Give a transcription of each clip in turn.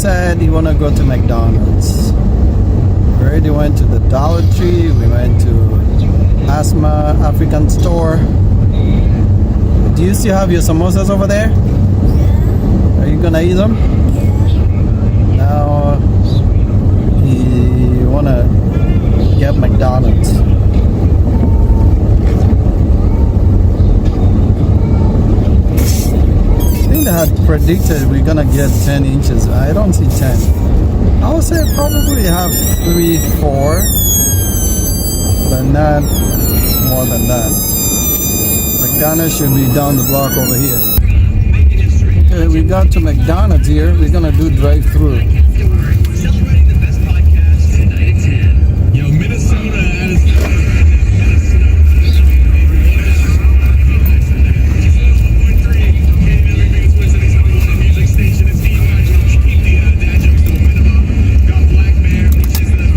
said you want to go to McDonald's. We already went to the Dollar Tree. We went to Asma African store. Do you still have your samosas over there? Are you gonna eat them? Now you wanna get McDonald's. I think they had predicted we're gonna get 10 inches. I don't see 10. I would say probably have 3, 4, but not more than that. McDonald's should be down the block over here. Okay, we got to McDonald's here. We're gonna do drive-through. Yo, Minnesota has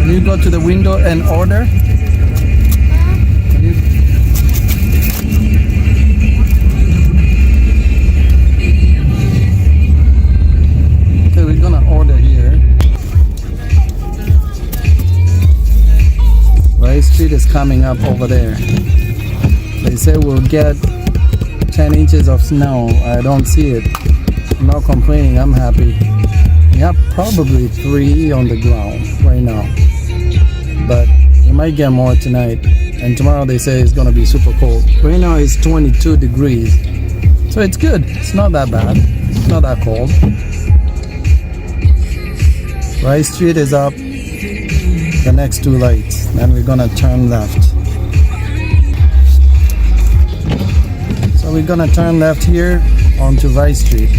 Can you go to the window and order? Okay, we're gonna order here. Rice Street is coming up over there. They say we'll get 10 inches of snow. I don't see it. I'm not complaining, I'm happy. We have probably 3 on the ground right now. But we might get more tonight. And tomorrow they say it's gonna be super cold. Right now it's 22 degrees. So it's good. It's not that bad. It's not that cold. Rice Street is up. The next 2 lights. Then we're gonna turn left. So we're gonna turn left here onto Rice Street.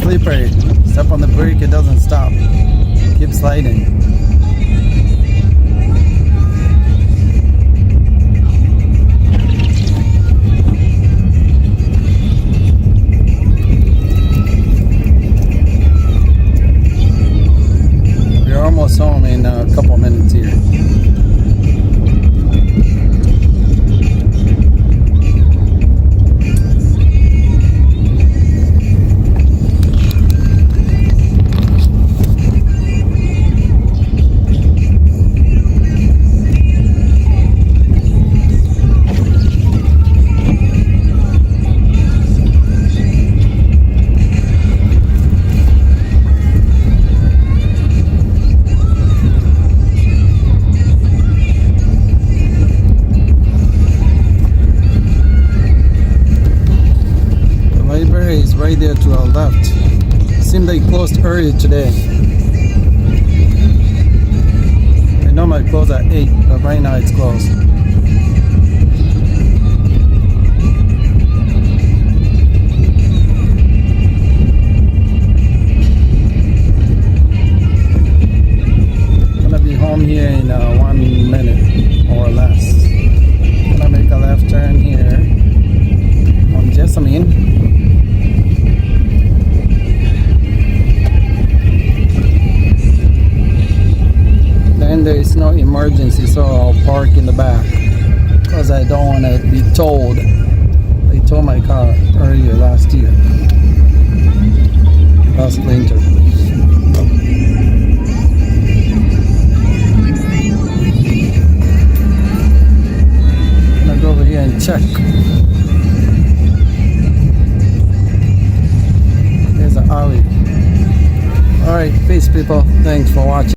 Slippery. Step on the brake, it doesn't stop. Keep sliding. We're almost home in a couple minutes here. Is right there to our left. Seemed like closed early today. They normally close at 8, but right now it's closed. Gonna be home here in 1 minute or less. Gonna make a left turn here on Jessamine. There is no emergency, so I'll park in the back because I don't want to be towed. They towed my car earlier last year, last winter. I'm gonna go over here and check. Valley. All right, peace, people. Thanks for watching.